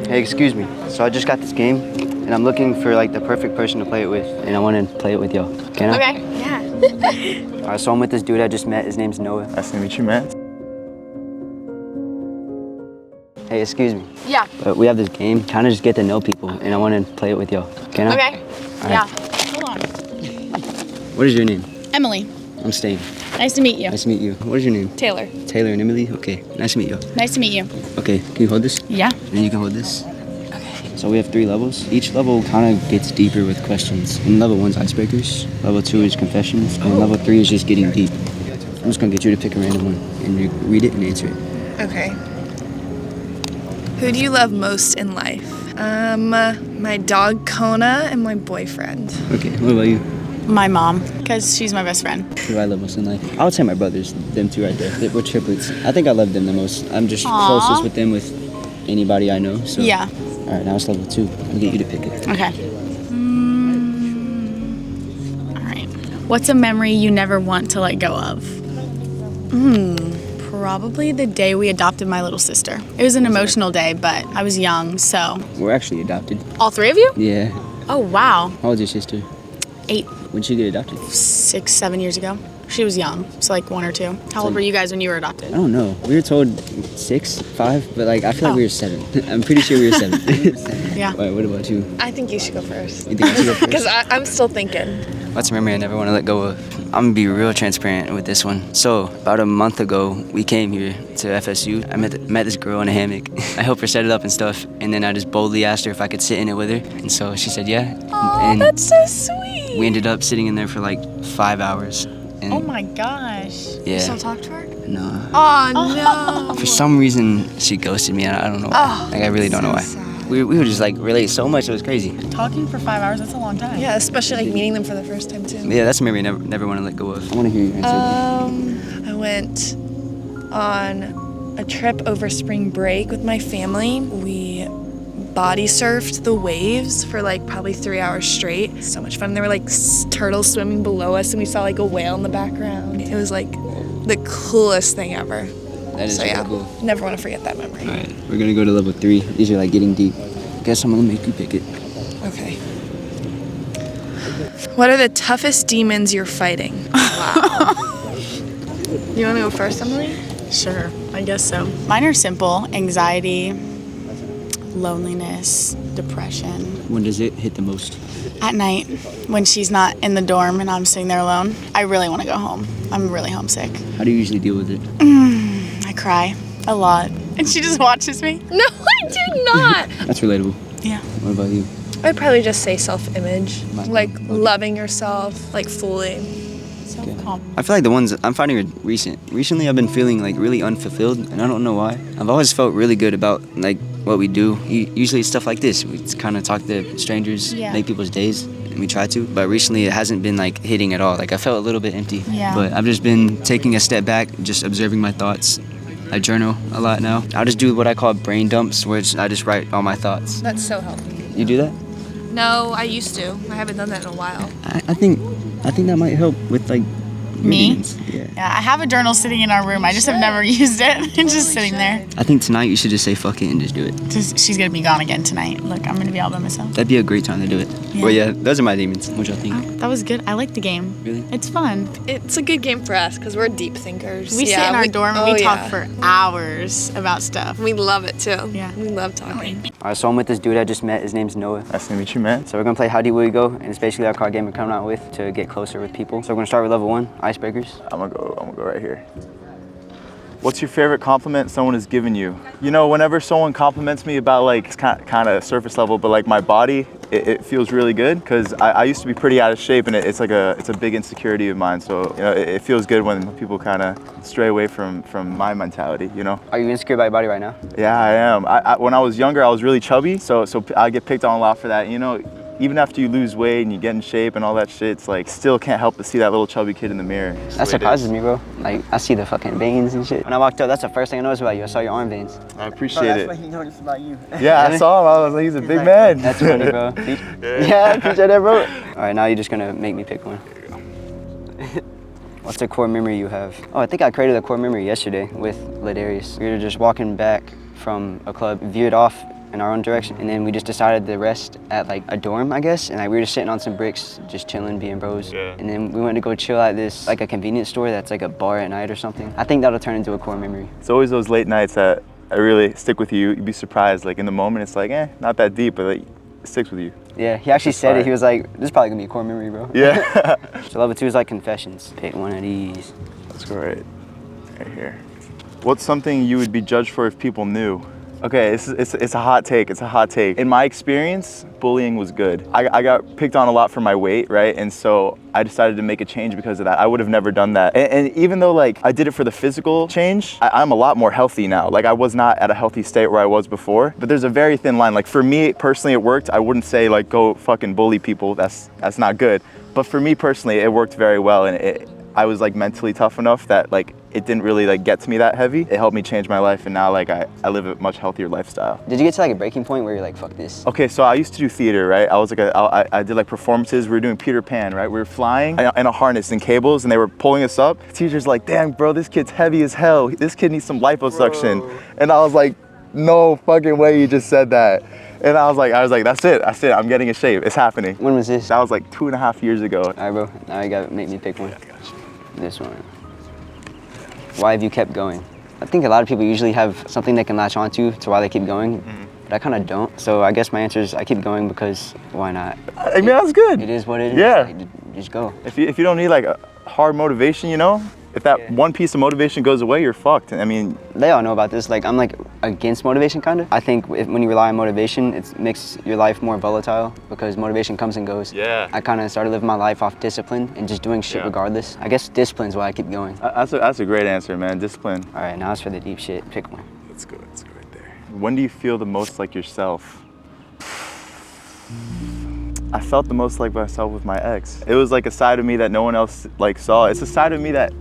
Hey, excuse me. So I just got this game, and I'm looking for like the perfect person to play it with, and I want to play it with y'all. Can I? Okay, yeah. All right, so I'm with this dude I just met. His name's Noah. Nice to meet you, man. Hey, excuse me. Yeah. But we have this game, kind of just get to know people, and I want to play it with y'all. Can I? Okay. All Yeah. right. Hold on. What is your name? Emily, I'm Stain. nice to meet you. Nice to meet you. What is your name? Taylor, Taylor and Emily? Okay, nice to meet you. nice to meet you. Okay, can you hold this? Yeah. And you can hold this. So we have 3 levels. Each level kind of gets deeper with questions. And level 1's icebreakers, level 2 is confessions, and level 3 is just getting deep. I'm just gonna get you to pick a random one, and you read it and answer it. Okay. Who do you love most in life? My dog Kona and my boyfriend. Okay, what about you? My mom, because she's my best friend. Who do I love most in life? I would say my brothers, them 2 right there. We're triplets. I think I love them the most. I'm just Aw. closest with them with anybody I know. So. Yeah. All right, now it's level 2. I'll get you to pick it. Okay. All right. What's a memory you never want to let go of? Probably the day we adopted my little sister. It was an emotional day, but I was young, so. We're actually adopted. All 3 of you? Yeah. Oh, wow. How old's your sister? 8, When'd she get adopted? 6, 7 years ago. She was young, so like 1 or 2. How old were you guys when you were adopted? I don't know. We were told 6, 5, but like I feel like Oh. we were 7. I'm pretty sure we were 7. Yeah. All right, what about you? I think you should go first. You think I should go first? Because I'm still thinking. What's a memory I never want to let go of? I'm gonna be real transparent with this one. So about a month ago, we came here to FSU. I met this girl in a hammock. I helped her set it up and stuff, and then I just boldly asked her if I could sit in it with her, and so she said yeah. Oh, and that's so sweet. we ended up sitting in there for like 5 hours. And Oh my gosh. yeah. Still talk to her? No. Oh, no. For some reason, she ghosted me. I don't know why. Like I really don't know why. sad. We would just like relate so much. It was crazy. Talking for 5 hours, that's a long time. Yeah, especially like meeting them for the first time too. Yeah, that's a memory I never want to let go of. I want to hear your answer. I went on a trip over spring break with my family. We body surfed the waves for like probably 3 hours straight. So much fun. There were like turtles swimming below us, and we saw like a whale in the background. It was like the coolest thing ever. That is So really yeah, cool. never want to forget that memory. All right, we're gonna go to level 3. These are like getting deep. Guess I'm gonna make you pick it. Okay. What are the toughest demons you're fighting? Wow. You want to go first, Emily? Sure, I guess so. Mine are simple: anxiety, loneliness, depression. When does it hit the most? At night, when she's not in the dorm and I'm sitting there alone, I really want to go home. I'm really homesick. How do you usually deal with it? I cry a lot. And she just watches me. No, I do not. That's relatable. Yeah. What about you? I'd probably just say self-image, Mine- like loving yourself, like fully. Self-calm. I feel like the ones I'm finding are recent. Recently, I've been feeling like really unfulfilled, and I don't know why. I've always felt really good about like what we do. Usually, it's stuff like this. We kind of talk to strangers, Yeah. make people's days, and we try to. But recently, it hasn't been like hitting at all. Like I felt a little bit empty. Yeah. But I've just been taking a step back, just observing my thoughts. I journal a lot now. I just do what I call brain dumps, where I just write all my thoughts. That's so healthy. You do that? No, I used to. I haven't done that in a while. I think that might help with like Me? demons. Yeah. Yeah, I have a journal sitting in our room. I just have never used it. It's just sitting there. I think tonight you should just say fuck it and just do it. She's gonna be gone again tonight. Look, I'm gonna be all by myself. That'd be a great time to do it. Yeah. Well, yeah, those are my demons. What y'all think? That was good. I like the game. Really? It's fun. It's a good game for us because we're deep thinkers. We sit in our dorm and we talk yeah. for hours about stuff. We love it too. Yeah. We love talking. All right, so I'm with this dude I just met. His name's Noah. Nice to meet you, man. So we're gonna play How Deep Will You Go, and it's basically our card game we're coming out with to get closer with people. So we're gonna start with level 1, icebreakers. I'm gonna go right here. What's your favorite compliment someone has given you? You know, whenever someone compliments me about like, it's kind of surface level, but like my body, it feels really good because I used to be pretty out of shape, and it's a big insecurity of mine. So you know, it feels good when people kind of stray away from my mentality. You know? Are you insecure about your body right now? Yeah, I am. When I was younger, I was really chubby, so I get picked on a lot for that. You know, even after you lose weight and you get in shape and all that shit, it's like still can't help but see that little chubby kid in the mirror. It's the That way it surprises is. me, bro. Like, I see the fucking veins and shit. When I walked up, that's the first thing I noticed about you. I saw your arm veins. I appreciate it. he noticed about you. Yeah, Really? I saw him. I was like, he's a big man. That's funny, bro. Yeah, I appreciate that, bro. All right, now you're just gonna make me pick one. What's a core memory you have? Oh, I think I created a core memory yesterday with Ladarius. We were just walking back from a club, veered off in our own direction. And then we just decided to rest at like a dorm, I guess. And like we were just sitting on some bricks, just chilling, being bros. Yeah. And then we went to go chill at this, like a convenience store that's like a bar at night or something. I think that'll turn into a core memory. It's always those late nights that really stick with you. You'd be surprised, like in the moment, it's like, not that deep, but like, it sticks with you. Yeah, he actually That's said fire. it. He was like, this is probably gonna be a core memory, bro. Yeah. So level 2 is like confessions. Pick one of these. Let's go right here. What's something you would be judged for if people knew? Okay, it's a hot take. It's a hot take. In my experience, bullying was good. I got picked on a lot for my weight, right? And so I decided to make a change because of that. I would have never done that. And even though like I did it for the physical change, I'm a lot more healthy now. Like I was not at a healthy state where I was before. But there's a very thin line. Like for me personally, it worked. I wouldn't say like go fucking bully people. That's not good. But for me personally, it worked very well, and I was like mentally tough enough that like it didn't really like get to me that heavy. It helped me change my life, and now like I live a much healthier lifestyle. Did you get to like a breaking point where you're like, fuck this? Okay, so I used to do theater, right? I was like I did like performances. We were doing Peter Pan, right? We were flying in a harness and cables, and they were pulling us up. The teacher's like, damn, bro, this kid's heavy as hell. This kid needs some liposuction. Bro. And I was like, no fucking way you just said that. And I was like, that's it. I'm getting in shape. It's happening. When was this? That was like 2.5 years ago. All right, bro. Now you gotta make me pick one. I got you. This one. Why have you kept going? I think a lot of people usually have something they can latch onto to why they keep going, but I kind of don't. So I guess my answer is I keep going because why not? I mean, that's good. It is what it is. Yeah. Like, just go. If you don't need like a hard motivation, you know, if that one piece of motivation goes away, you're fucked. I mean, they all know about this. Like I'm like against motivation kind of. I think when you rely on motivation, it makes your life more volatile because motivation comes and goes. Yeah. I kind of started living my life off discipline and just doing shit regardless. I guess discipline's why I keep going. That's a great answer, man. Discipline. All right, now it's for the deep shit. Pick one. Let's go right there. When do you feel the most like yourself? I felt the most like myself with my ex. It was like a side of me that no one else like saw. It's a side of me that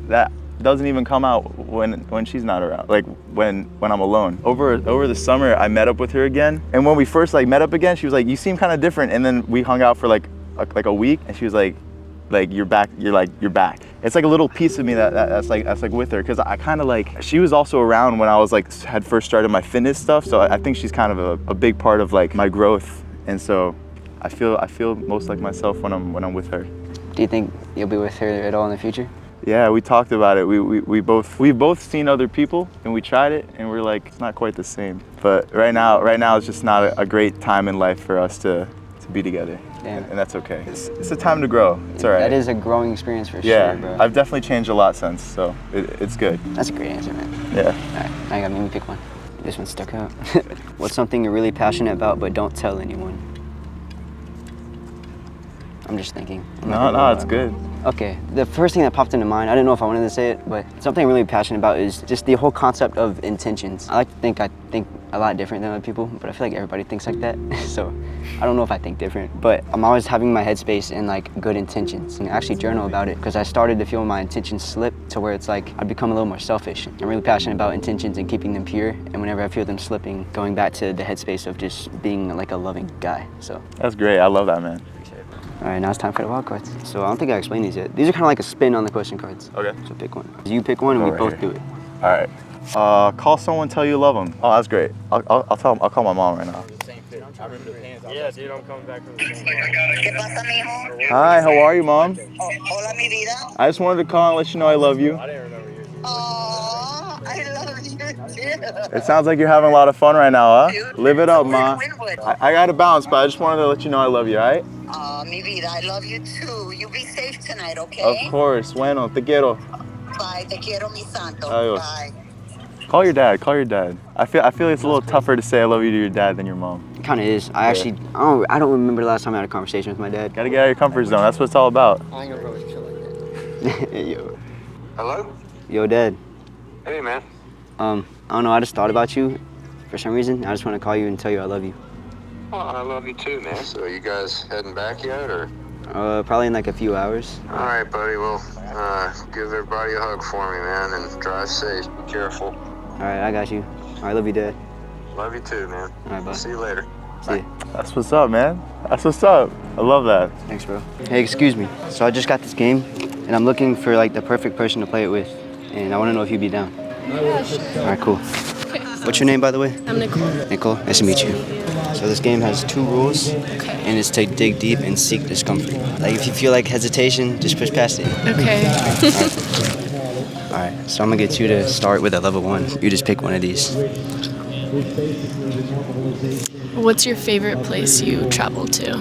doesn't even come out when she's not around, like when I'm alone. Over the summer, I met up with her again, and when we first like met up again, she was like, you seem kind of different, and then we hung out for like a week, and she was like you're back. You're back. It's like a little piece of me that's like with her, because I kind of like, she was also around when I was like had first started my fitness stuff, so I think she's kind of a big part of like my growth, and so I feel most like myself when I'm with her. Do you think you'll be with her at all in the future? Yeah, we talked about it. We've both seen other people, and we tried it, and we're like, it's not quite the same. But right now it's just not a great time in life for us to be together. Damn. And that's okay. It's a time to grow. It's all right. That is a growing experience for yeah, sure, bro. I've definitely changed a lot since, so it's good. That's a great answer, man. Yeah. All right, now you gotta make me pick one. This one stuck out. What's something you're really passionate about but don't tell anyone? I'm just thinking. No, it's good. Okay, the first thing that popped into mind, I didn't know if I wanted to say it, but something I'm really passionate about is just the whole concept of intentions. I think a lot different than other people, but I feel like everybody thinks like that. So I don't know if I think different, but I'm always having my headspace in like good intentions and actually journal about it, because I started to feel my intentions slip to where it's like I've become a little more selfish. I'm really passionate about intentions and keeping them pure, and whenever I feel them slipping, going back to the headspace of just being like a loving guy. So That's great. I love that, man. all right, now it's time for the wild cards. So I don't think I explained these yet. These are kind of like a spin on the question cards. Okay. So pick one. You pick one and we right both here. do it. All right. Call someone, tell you love them. Oh, that's great. I'll call my mom right now. Yeah, dude, I'm coming back from the same. ¿Qué pasa, mijo? Hi, how are you, Mom? Oh, hola, mi vida. I just wanted to call and let you know I love you. I didn't remember you. Oh, I love you too. It sounds like you're having a lot of fun right now, huh? Dude, Live it up, we're Ma. in Winwood. I gotta bounce, but I just wanted to let you know I love you, all right? Mi vida, I love you too. You be safe tonight, okay? Of course. Bueno, te quiero. Bye, te quiero, mi santo. Adios. Bye. Call your dad. I feel it's a little tougher to say I love you to your dad than your mom. It kind of is. I don't remember the last time I had a conversation with my dad. Gotta get out of your comfort zone. That's what it's all about. Yo. Hello? Yo, Dad. Hey, man. I don't know, I just thought about you for some reason. I just want to call you and tell you I love you. Well, I love you too, man. So you guys heading back yet, or? Probably in like a few hours. All right, buddy. Well, give everybody a hug for me, man, and drive safe. Be careful. All right, I got you. All right, love you, Dad. Love you too, man. All right, bye. See you later. See ya. That's what's up, man. That's what's up. I love that. Thanks, bro. Hey, excuse me. So I just got this game, and I'm looking for like the perfect person to play it with, and I want to know if you'd be down. Yeah, sure. All right, cool. What's your name, by the way? I'm Nicole. Nicole, nice to meet you. So this game has 2 rules, and it's to dig deep and seek discomfort. Like if you feel like hesitation, just push past it. Okay. All right, so I'm gonna get you to start with a level 1. You just pick one of these. What's your favorite place you traveled to?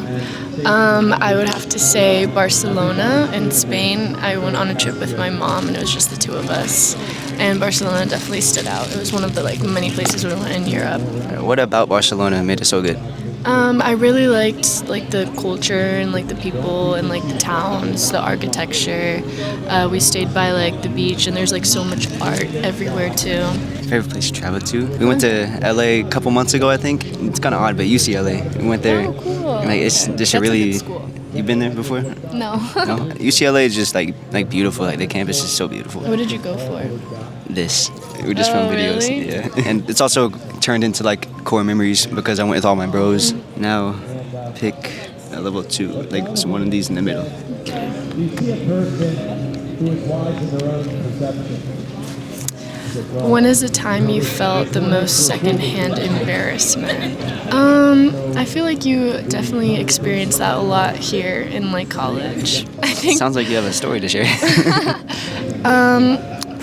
I would have to say Barcelona in Spain. I went on a trip with my mom, and it was just the 2 of us. And Barcelona definitely stood out. It was one of the many places we went in Europe. What about Barcelona made it so good? I really liked the culture and the people and the towns, the architecture. We stayed by the beach, and there's so much art everywhere too. Favorite place to travel to? We went to LA a couple months ago, I think. It's kind of odd, but UCLA. We went there. Oh, cool. And, it's just That's a a really. good school. You've been there before? No. No. UCLA is just beautiful. The campus is so beautiful. What did you go for? This. We just filmed videos. Really? Yeah. And it's also turned into core memories because I went with all my bros. Now, pick a level 2, so one of these in the middle. When is the time you felt the most secondhand embarrassment? I feel like you definitely experienced that a lot here in college. I think Sounds like you have a story to share.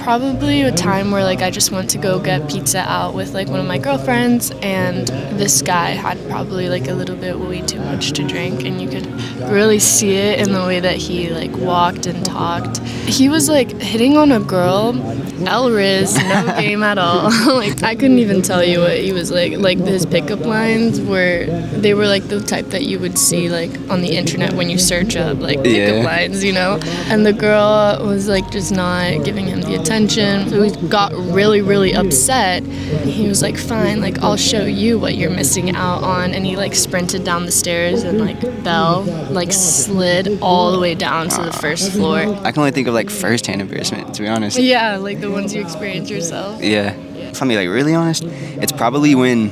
probably a time where I just went to go get pizza out with one of my girlfriends, and this guy had probably a little bit way too much to drink, and you could really see it in the way that he walked and talked. He was hitting on a girl. Elriz, no game at all. I couldn't even tell you what he was like his pickup lines were the type that you would see on the internet when you search up pickup lines, and the girl was just not giving him the attention. So he got really, really upset. He was fine, I'll show you what you're missing out on, and he sprinted down the stairs and fell, slid all the way down to the first floor. I can only think of first-hand embarrassment, to be honest. Yeah, the ones you experience yourself. Yeah. If I'm being really honest, it's probably when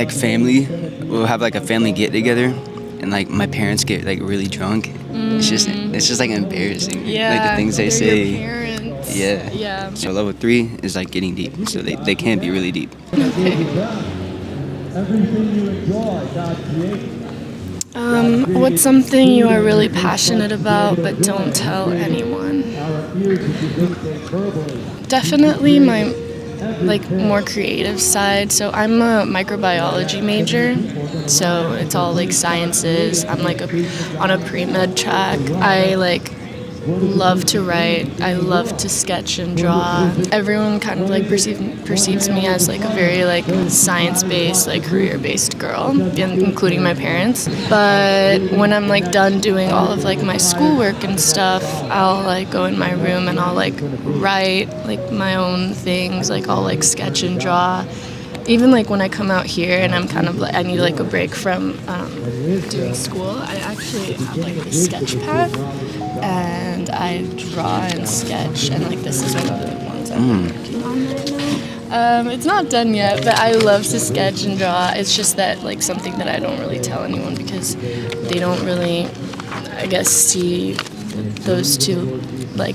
family will have a family get together and my parents get really drunk. It's just embarrassing. Yeah. The things they they're say. Your parents. Yeah. Yeah. So level 3 is getting deep. So they can be really deep. What's something you are really passionate about but don't tell anyone? Definitely my more creative side. So I'm a microbiology major, so it's all sciences. I'm on a pre-med track. I love to write. I love to sketch and draw. Everyone kind of perceives me as a very science-based, career-based girl, including my parents. But when I'm done doing all of my schoolwork and stuff, I'll go in my room and I'll write my own things. I'll sketch and draw. Even when I come out here and I'm kind of I need a break from doing school, I actually have a sketch pad and I draw and sketch, and this is one of the ones I'm working on right now. It's not done yet, but I love to sketch and draw. It's just that something that I don't really tell anyone because they don't really, I guess, see those two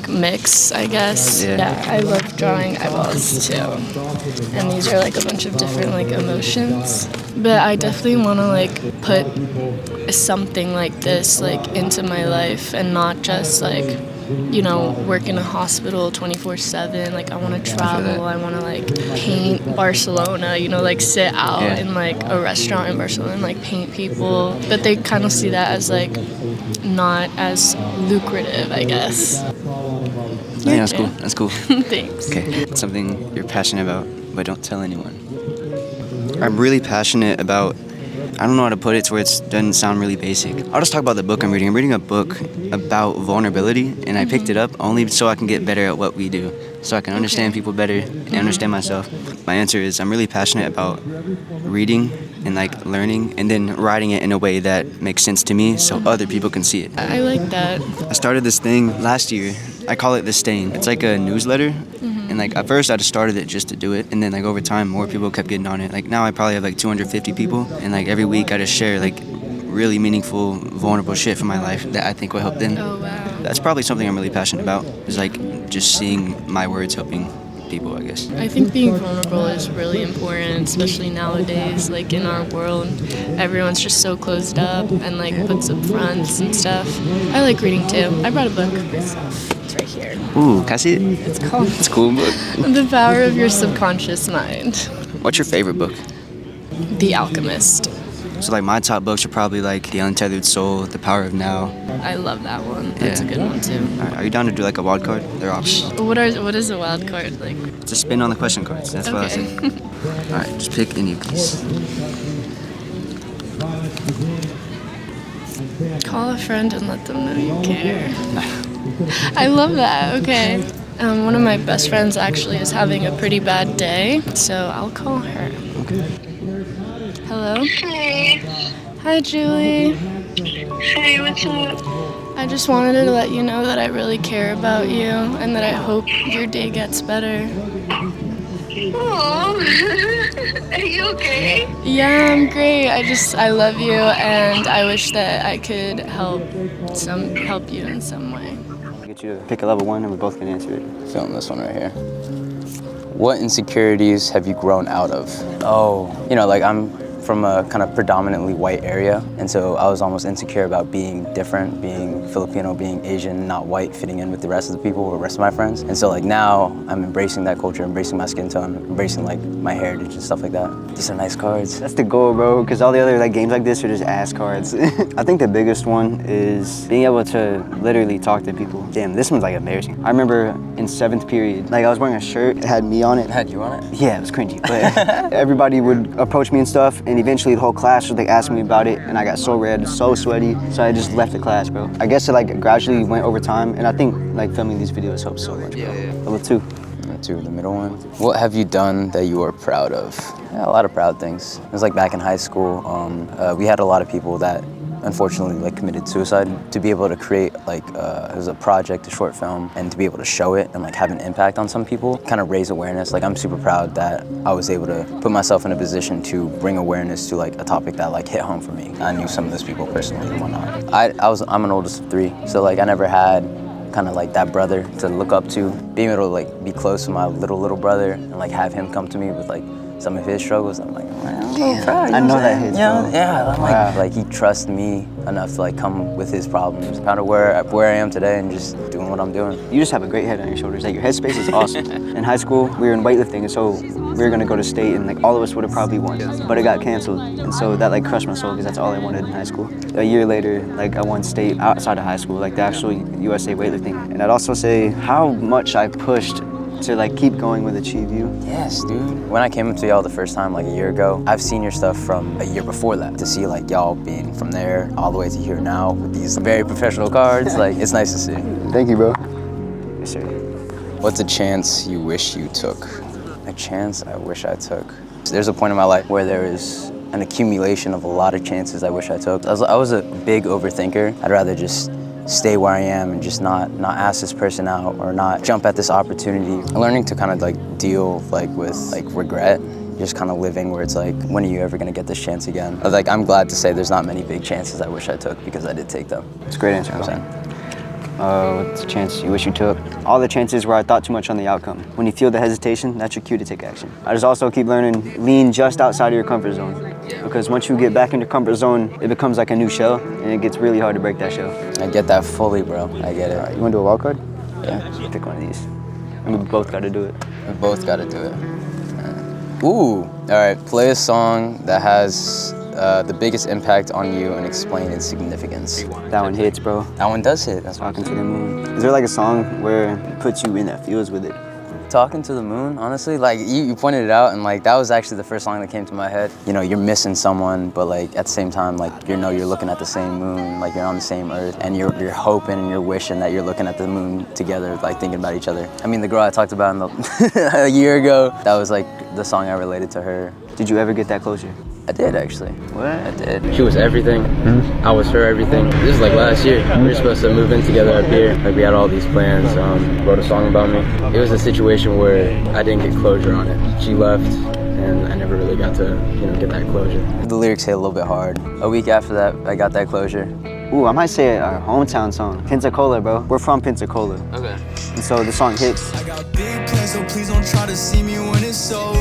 mix, I guess. Yeah, I love drawing eyeballs too. And these are a bunch of different emotions. But I definitely want to put something like this into my life and not just work in a hospital 24/7. I want to travel. I want to paint Barcelona, sit out in a restaurant in Barcelona and paint people. But they kind of see that as not as lucrative, I guess. Yeah, that's cool. That's cool. Thanks. Okay. Something you're passionate about, but don't tell anyone. I'm really passionate about, I don't know how to put it to where it doesn't sound really basic. I'll just talk about the book I'm reading. I'm reading a book about vulnerability, and I picked it up only so I can get better at what we do, so I can understand people better and understand myself. My answer is I'm really passionate about reading and learning and then writing it in a way that makes sense to me so other people can see it. I like that. I started this thing last year. I call it The Stain. It's a newsletter. And at first I just started it just to do it, and then over time more people kept getting on it. Now I probably have 250 people, and every week I just share really meaningful, vulnerable shit from my life that I think will help them. Oh wow. That's probably something I'm really passionate about, is just seeing my words helping people, I guess. I think being vulnerable is really important, especially nowadays, like in our world. Everyone's just so closed up and like puts up fronts and stuff. I like reading too. I brought a book myself. It's right here. Ooh, can I see it? It's called It's a cool book. The Power of Your Subconscious Mind. What's your favorite book? The Alchemist. So like my top books are probably like The Untethered Soul, The Power of Now. I love that one. That's a good one too. Alright, are you down to do like a wild card? They're optional. What is a wild card like? It's a spin on the question cards. That's what I Okay. said. Alright, just pick any of these. Call a friend and let them know you care. I love that. Okay. One of my best friends actually is having a pretty bad day, so I'll call her. Okay. Hello? Hey. Hi, Julie. Hey, what's up? I just wanted to let you know that I really care about you and that I hope your day gets better. Oh, are you okay? Yeah, I'm great. I love you and I wish that I could help you in some way. I'll get you to pick a level 1 and we both can answer it. Film this one right here. What insecurities have you grown out of? Oh, you know, like I'm from a kind of predominantly white area, and so I was almost insecure about being different, being Filipino, being Asian, not white, fitting in with the rest of the people or the rest of my friends. And so like now I'm embracing that culture, embracing my skin tone, embracing like my heritage and stuff like that. These are nice cards. That's the goal, bro, because all the other like games like this are just ass cards. I think the biggest one is being able to literally talk to people. Damn, this one's like embarrassing. I remember in 7th period, like I was wearing a shirt, it had me on it. It had you on it? Yeah, it was cringy, but everybody would approach me and stuff, and eventually the whole class was like asking me about it, and I got so red, so sweaty, so I just left the class, bro. I guess it like gradually went over time, and I think like filming these videos helps so much, bro. Yeah. Level 2. Number 2, the middle one. What have you done that you are proud of? Yeah, a lot of proud things. It was like back in high school, we had a lot of people that unfortunately like committed suicide. To be able to create like it was a project, a short film, and to be able to show it and like have an impact on some people, kind of raise awareness. Like I'm super proud that I was able to put myself in a position to bring awareness to like a topic that like hit home for me. I knew some of those people personally and whatnot. I'm an oldest of 3, so like I never had kind of like that brother to look up to. Being able to like be close to my little brother and like have him come to me with like some of his struggles, I'm like, man, I'm so proud. I know that hits, bro. Yeah, I'm like he trusts me enough to like come with his problems. Proud of where I am today and just doing what I'm doing. You just have a great head on your shoulders. Like your headspace is awesome. In high school, we were in weightlifting, and so we were gonna go to state, and like all of us would have probably won, but it got canceled, and so that like crushed my soul because that's all I wanted in high school. A year later, like I won state outside of high school, like the actual USA weightlifting, and I'd also say how much I pushed to like keep going with Achieve You. Yes, dude. When I came up to y'all the first time like a year ago, I've seen your stuff from a year before that. To see like y'all being from there all the way to here now with these very professional cards, like it's nice to see. Thank you, bro. Yes, sir. What's a chance you wish you took? A chance I wish I took. There's a point in my life where there is an accumulation of a lot of chances I wish I took. I was a big overthinker. I'd rather just stay where I am and just not ask this person out or not jump at this opportunity. Learning to kind of like deal like with like regret, just kind of living where it's like, when are you ever gonna get this chance again? Like I'm glad to say there's not many big chances I wish I took because I did take them. It's a great answer, I'm saying. What's the chance you wish you took? All the chances where I thought too much on the outcome. When you feel the hesitation, that's your cue to take action. I just also keep learning, lean just outside of your comfort zone. Because once you get back in your comfort zone, it becomes like a new shell, and it gets really hard to break that shell. I get that fully, bro. I get it. You wanna do a wild card? Yeah. Pick one of these. And we both gotta do it. We both gotta do it. Ooh, all right, play a song that has the biggest impact on you and explain its significance. That one hits, bro. That one does hit. That's Talking to the Moon. Is there like a song where it puts you in that feels with it? Talking to the Moon, honestly, like you pointed it out, and like that was actually the first song that came to my head. You know, you're missing someone, but like at the same time, like you're looking at the same moon, like you're on the same earth, and you're hoping and you're wishing that you're looking at the moon together, like thinking about each other. I mean, the girl I talked about a year ago, that was like the song I related to her. Did you ever get that closure? I did actually. What? I did. She was everything. I was her everything. This is like last year. We were supposed to move in together up here. Like we had all these plans. Wrote a song about me. It was a situation where I didn't get closure on it. She left, and I never really got to, get that closure. The lyrics hit a little bit hard. A week after that, I got that closure. Ooh, I might say our hometown song, Pensacola, bro. We're from Pensacola. Okay. And so the song hits. I got big plans, so please don't try to see me when it's over.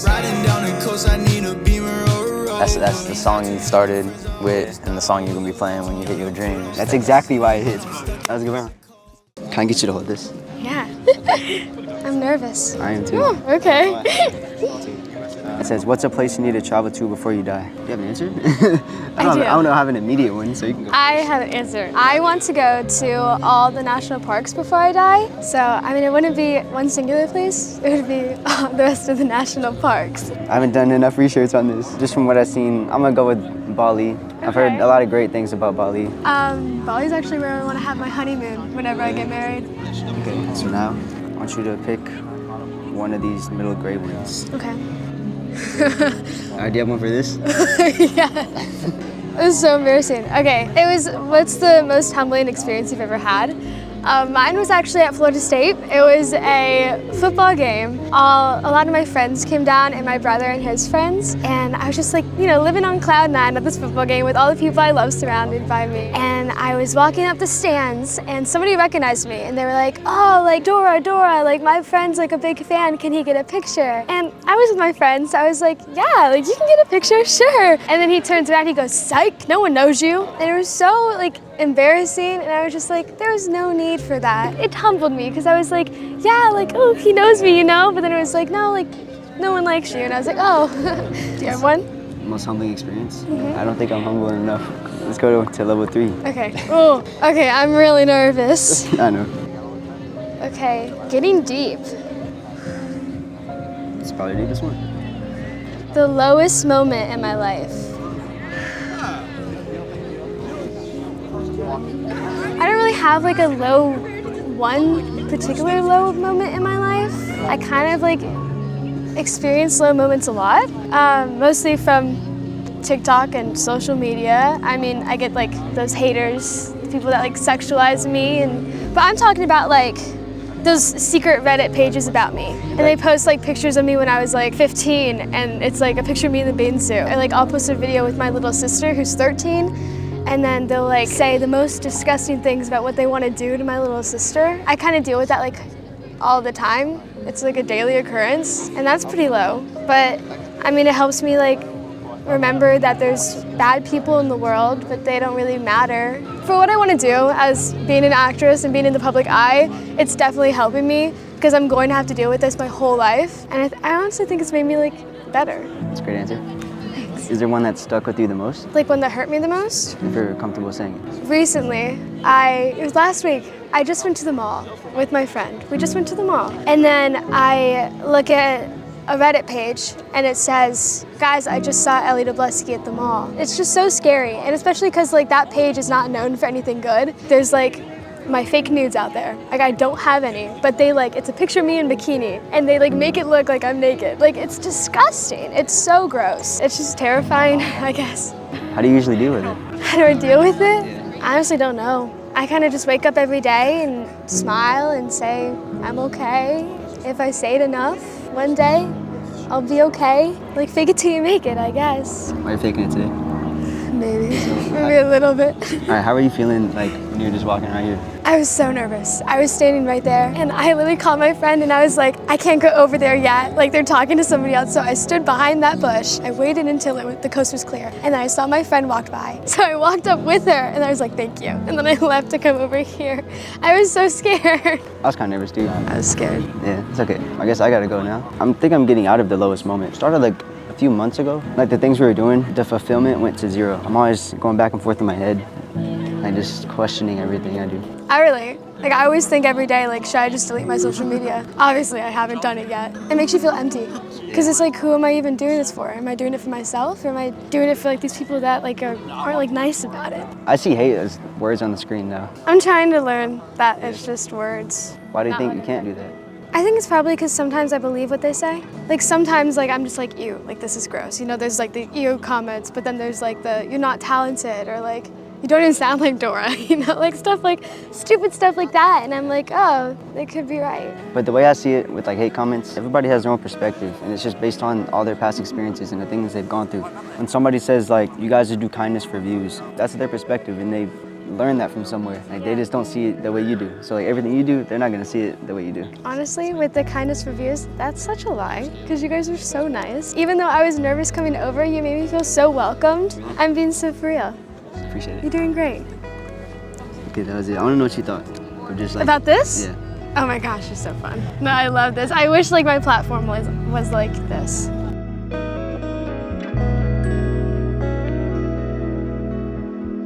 Riding down the coast, I need a Beamer or a Rover. That's the song you started with and the song you're gonna be playing when you hit your dreams. That's exactly why it hits. That was a good round. Can I get you to hold this? Yeah. I'm nervous. I am too. Oh, okay. It says, what's a place you need to travel to before you die? Do you have an answer? I do. don't have an immediate one, so you can go. I have an answer. I want to go to all the national parks before I die. So, I mean, it wouldn't be one singular place. It would be the rest of the national parks. I haven't done enough research on this. Just from what I've seen, I'm gonna go with Bali. I've heard a lot of great things about Bali. Bali's actually where I want to have my honeymoon whenever I get married. Okay, so now I want you to pick one of these middle gray ones. Okay. Do you have one for this? Yeah. It was so embarrassing. Okay, what's the most humbling experience you've ever had? Mine was actually at Florida State. It was a football game. A lot of my friends came down and my brother and his friends. And I was just like, living on cloud nine at this football game with all the people I love surrounded by me. And I was walking up the stands and somebody recognized me and they were like, oh, like Dora, like my friend's like a big fan. Can he get a picture? And I was with my friends. So I was like, yeah, like you can get a picture, sure. And then he turns around, he goes, psych, no one knows you. And it was so like embarrassing and I was just like, there was no need for that. It humbled me because I was like, yeah, like, oh, he knows me, But then it was like, no, like, no one likes you. And I was like, oh, do you have one? Most humbling experience? I don't think I'm humble enough. Let's go to level 3. Okay. Oh, okay, I'm really nervous. I know. Okay, getting deep. It's probably the deepest one. The lowest moment in my life. I don't really have like one particular low moment in my life. I kind of like experience low moments a lot, mostly from TikTok and social media. I mean, I get like those haters, people that like sexualize me, but I'm talking about like those secret Reddit pages about me. And they post like pictures of me when I was like 15 and it's like a picture of me in the bathing suit. Or like I'll post a video with my little sister who's 13 and then they'll like say the most disgusting things about what they want to do to my little sister. I kind of deal with that like all the time. It's like a daily occurrence and that's pretty low. But I mean, it helps me like remember that there's bad people in the world, but they don't really matter. For what I want to do as being an actress and being in the public eye, it's definitely helping me because I'm going to have to deal with this my whole life. And I honestly think it's made me like better. That's a great answer. Is there one that stuck with you the most? Like one that hurt me the most? If you're comfortable saying it. Recently, it was last week, I just went to the mall with my friend. We just went to the mall. And then I look at a Reddit page and it says, guys, I just saw Ellie Dobleski at the mall. It's just so scary. And especially because like that page is not known for anything good. There's like my fake nudes out there. Like I don't have any, but they like, it's a picture of me in bikini and they like make it look like I'm naked. Like it's disgusting. It's so gross. It's just terrifying, I guess. How do you usually deal with it? How do I deal with it? I honestly don't know. I kind of just wake up every day and smile and say, I'm okay. If I say it enough, one day I'll be okay. Like fake it till you make it, I guess. Why are you faking it today? Maybe a little bit. All right, how are you feeling like when you're just walking around here? I was so nervous. I was standing right there and I literally called my friend and I was like, I can't go over there yet. Like they're talking to somebody else. So I stood behind that bush. I waited until the coast was clear. And then I saw my friend walked by. So I walked up with her and I was like, thank you. And then I left to come over here. I was so scared. I was kind of nervous too. I was scared. Yeah, it's okay. I guess I gotta go now. I think I'm getting out of the lowest moment. Started like a few months ago. Like the things we were doing, the fulfillment went to 0. I'm always going back and forth in my head. Like just questioning everything I do. I always think every day, like, should I just delete my social media? Obviously, I haven't done it yet. It makes you feel empty. Because it's like, who am I even doing this for? Am I doing it for myself? Or am I doing it for like these people that like aren't like nice about it? I see hate as words on the screen now. I'm trying to learn that it's just words. Why do you think you can't do that? I think it's probably because sometimes I believe what they say. Like sometimes like I'm just like, ew, like this is gross. There's like the ew comments, but then there's like the you're not talented or like you don't even sound like Dora, like stuff like stupid stuff like that. And I'm like, oh, they could be right. But the way I see it with like hate comments, everybody has their own perspective and it's just based on all their past experiences and the things they've gone through. When somebody says like, you guys would do kindness for views, that's their perspective and they've learn that from somewhere. Like they just don't see it the way you do. So like everything you do, they're not gonna see it the way you do. Honestly, with the kindness reviews, that's such a lie, because you guys are so nice. Even though I was nervous coming over, you made me feel so welcomed. I'm being so for real. Appreciate it. You're doing great. Okay, that was it. I wanna know what you thought. Or just like, About this? Yeah. Oh my gosh, it's so fun. No, I love this. I wish like my platform was like this.